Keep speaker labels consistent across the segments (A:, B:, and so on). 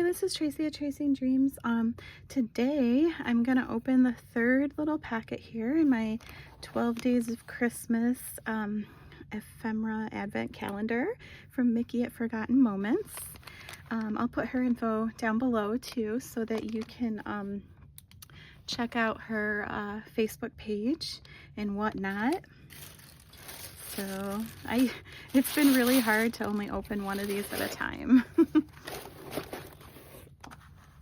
A: this is Tracy at Tracing Dreams. Today I'm gonna open the third little packet here in my 12 Days of Christmas ephemera advent calendar from Mickey at Forgotten Moments. I'll put her info down below too so that you can check out her Facebook page and whatnot. So it's been really hard to only open one of these at a time.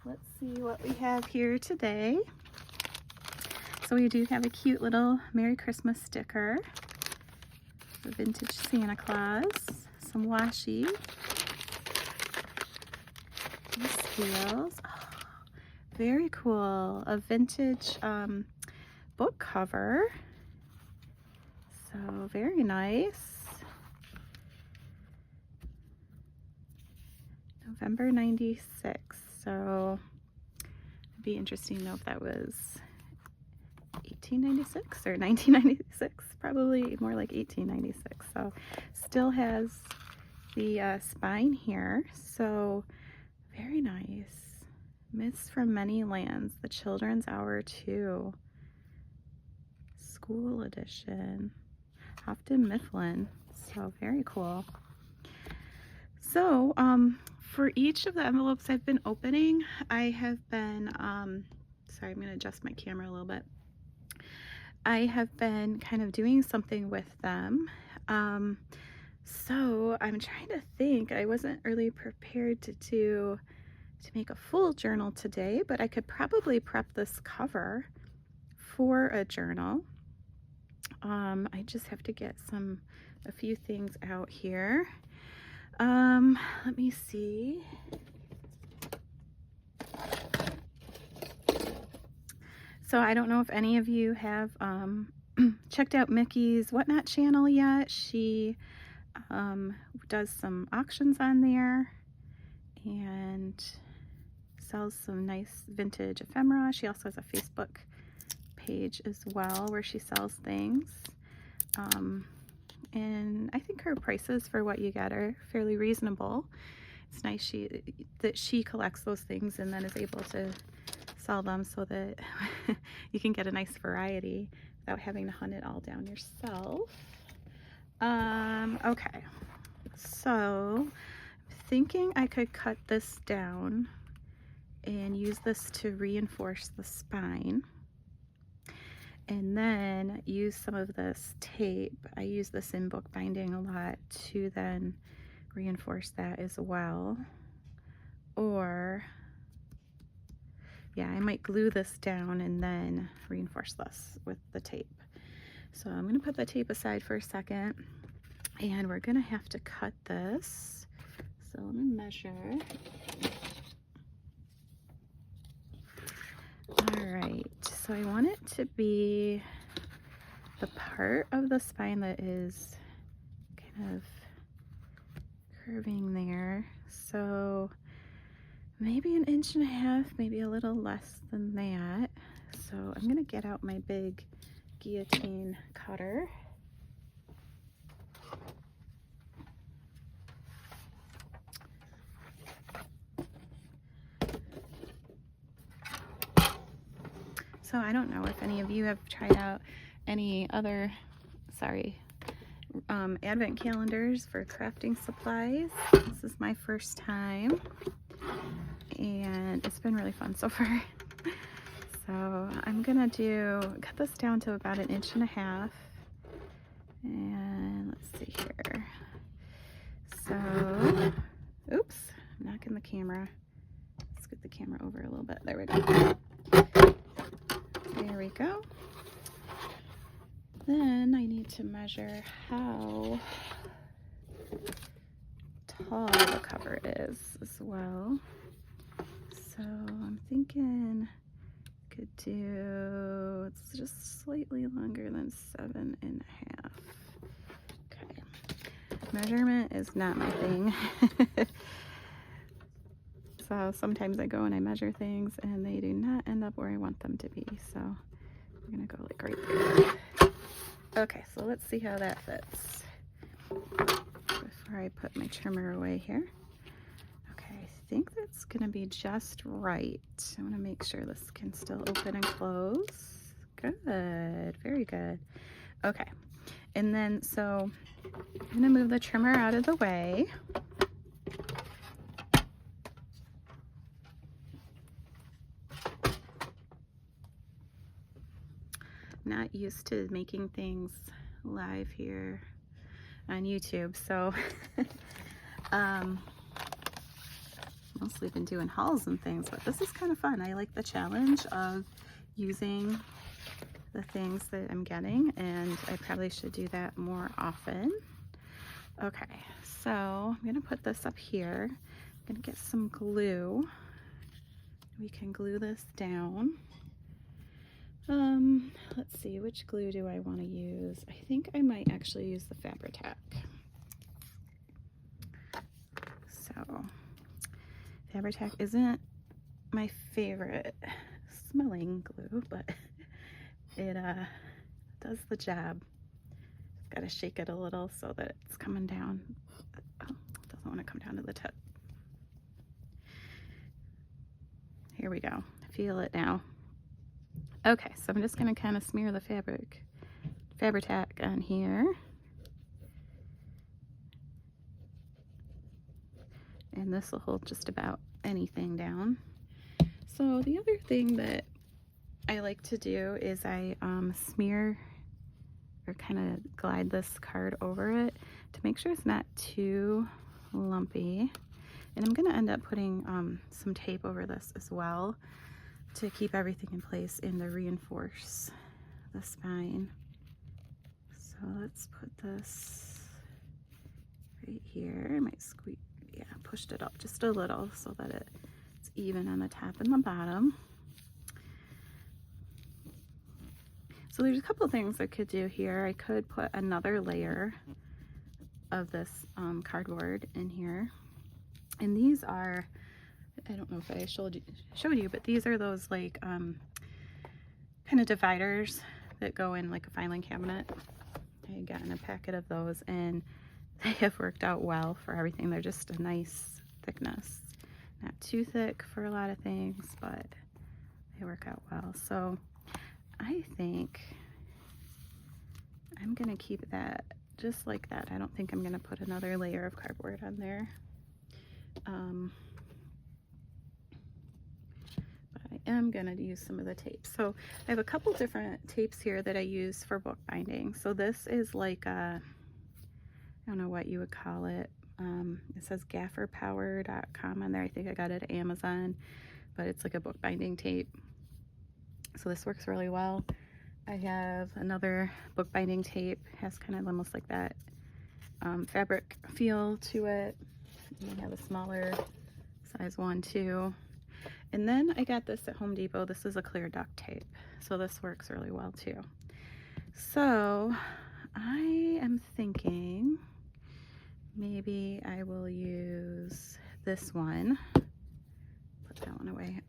A: Let's see what we have here today. So we do have a cute little Merry Christmas sticker, a vintage Santa Claus, some washi, these wheels. Oh, very cool. A vintage book cover. So very nice. November 96. So it'd be interesting to know if that was 1896 or 1996. Probably more like 1896. So still has the spine here. So very nice. Myths from Many Lands. The Children's Hour 2. School edition. Houghton Mifflin. So very cool. So for each of the envelopes I've been opening, I have been sorry, I'm going to adjust my camera a little bit. I have been kind of doing something with them. So I'm trying to think. I wasn't really prepared to make a full journal today, but I could probably prep this cover for a journal. I just have to get a few things out here. Let me see. So I don't know if any of you have checked out Mickey's Whatnot channel yet. She does some auctions on there and sells some nice vintage ephemera. She also has a Facebook page as well where she sells things. And I think her prices for what you get are fairly reasonable. It's nice that she collects those things and then is able to sell them so that you can get a nice variety without having to hunt it all down yourself. Okay, so I'm thinking I could cut this down and use this to reinforce the spine. And then use some of this tape. I use this in bookbinding a lot to then reinforce that as well. Or, yeah, I might glue this down and then reinforce this with the tape. So I'm gonna put the tape aside for a second and we're gonna have to cut this. So let me measure. Alright, so I want it to be the part of the spine that is kind of curving there. So maybe 1.5 inches, maybe a little less than that. So I'm going to get out my big guillotine cutter. So I don't know if any of you have tried out any other, advent calendars for crafting supplies. This is my first time and it's been really fun so far. So I'm gonna cut this down to about 1.5 inches. And let's see here. So, oops, I'm knocking the camera. Scoot the camera over a little bit. There we go. There we go. Then I need to measure how tall the cover is as well. So I'm thinking I could it's just slightly longer than 7.5. Okay. Measurement is not my thing. So sometimes I go and I measure things and they do not end up where I want them to be. So we're gonna go like right there. Okay, so let's see how that fits before I put my trimmer away here. Okay, think that's gonna be just right. I wanna make sure this can still open and close. Good, very good. Okay, and then so I'm gonna move the trimmer out of the way. Not used to making things live here on YouTube, so mostly been doing hauls and things, but this is kind of fun. I like the challenge of using the things that I'm getting, and I probably should do that more often. Okay, so I'm gonna put this up here. I'm gonna get some glue. We can glue this down. Let's see, which glue do I want to use? I think I might actually use the Fabri-Tac. So Fabri-Tac isn't my favorite smelling glue, but it does the job. Just gotta shake it a little so that it's coming down. Oh, it doesn't want to come down to the tip. Here we go. Feel it now. Okay, so I'm just gonna kind of smear the Fabri-Tac on here. And this will hold just about anything down. So the other thing that I like to do is I smear or kind of glide this card over it to make sure it's not too lumpy. And I'm gonna end up putting some tape over this as well to keep everything in place and to reinforce the spine. So let's put this right here. I might squeeze, yeah, pushed it up just a little so that it's even on the top and the bottom. So there's a couple things I could do here. I could put another layer of this cardboard in here. And these are, I don't know if I showed you, but these are those like kind of dividers that go in like a filing cabinet. I got in a packet of those and they have worked out well for everything. They're just a nice thickness. Not too thick for a lot of things, but they work out well. So I think I'm gonna keep that just like that. I don't think I'm gonna put another layer of cardboard on there. But I am gonna use some of the tape. So I have a couple different tapes here that I use for book binding. So this is like a, I don't know what you would call it. It says gafferpower.com on there. I think I got it at Amazon, but it's like a book binding tape. So this works really well. I have another book binding tape, has kind of almost like that fabric feel to it. And I have a smaller size one too. And then I got this at Home Depot. This is a clear duct tape. So this works really well too. So I am thinking maybe I will use this one. Put that one away.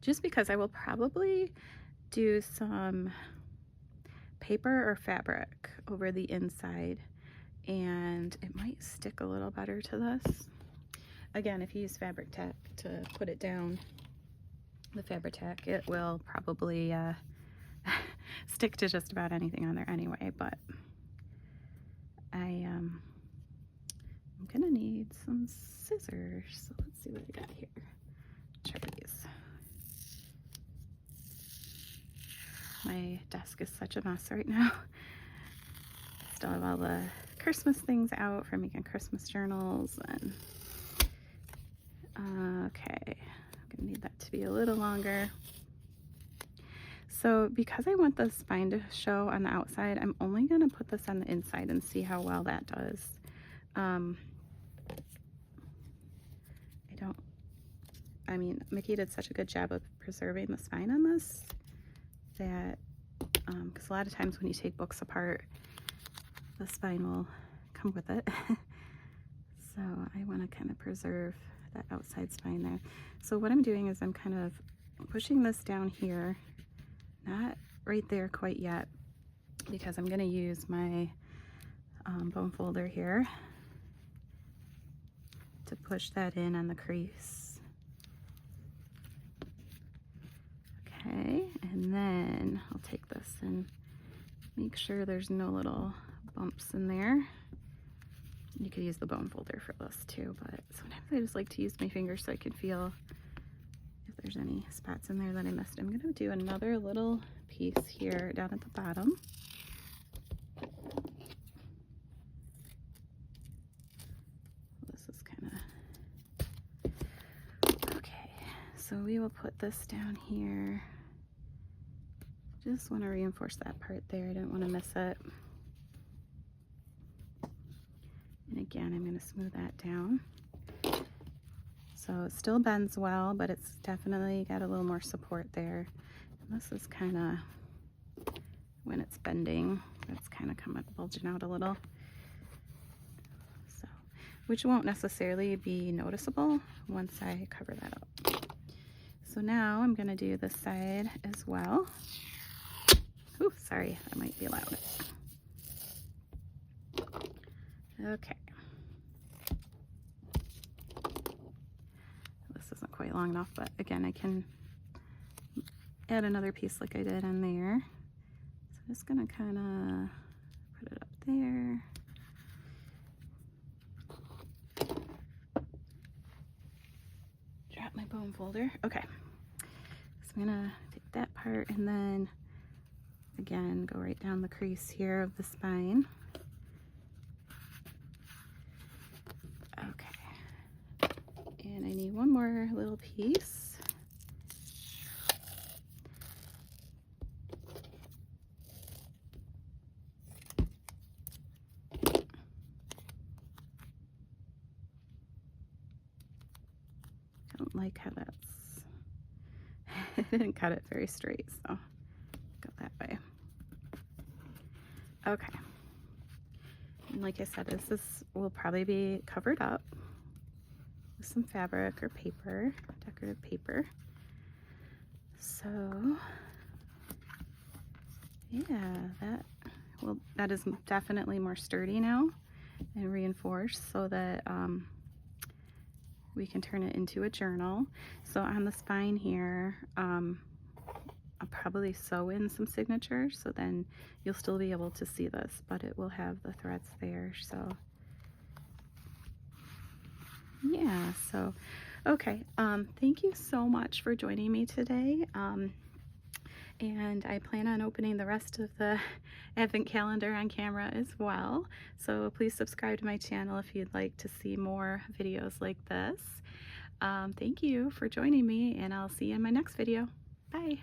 A: Just because I will probably do some paper or fabric over the inside and it might stick a little better to this. Again, if you use Fabri-Tac to put it down, the Fabri-Tac, it will probably stick to just about anything on there anyway, but I'm gonna need some scissors. So let's see what I got here. Try these. My desk is such a mess right now. Still have all the Christmas things out for making Christmas journals and okay, I'm gonna need that to be a little longer. So because I want the spine to show on the outside, I'm only gonna put this on the inside and see how well that does. I mean, Mickey did such a good job of preserving the spine on this that, because a lot of times when you take books apart, the spine will come with it. So I want to kind of preserve that outside spine there. So what I'm doing is I'm kind of pushing this down here, not right there quite yet, because I'm going to use my bone folder here to push that in on the crease. Okay, and then I'll take this and make sure there's no little bumps in there. You could use the bone folder for this too, but sometimes I just like to use my fingers so I can feel if there's any spots in there that I missed. I'm going to do another little piece here down at the bottom. This is kind of okay, so we will put this down here. Just want to reinforce that part there. I didn't want to miss it. And again, I'm going to smooth that down. So it still bends well, but it's definitely got a little more support there. And this is kind of, when it's bending, it's kind of coming, bulging out a little. So, which won't necessarily be noticeable once I cover that up. So now I'm going to do this side as well. Ooh, sorry, that might be loud. Okay. This isn't quite long enough, but again, I can add another piece like I did on there. So I'm just gonna kind of put it up there. Drop my bone folder. Okay. So I'm gonna take that part and then again go right down the crease here of the spine. Okay, and I need one more little piece. I don't like how that's I didn't cut it very straight, so go that way. Okay, and like I said, this will probably be covered up with some fabric or paper, decorative paper. So yeah, that is definitely more sturdy now and reinforced so that we can turn it into a journal. So on the spine here, I'll probably sew in some signatures, so then you'll still be able to see this, but it will have the threads there. So yeah, so okay, thank you so much for joining me today. And I plan on opening the rest of the advent calendar on camera as well. So please subscribe to my channel if you'd like to see more videos like this. Thank you for joining me, and I'll see you in my next video. Bye.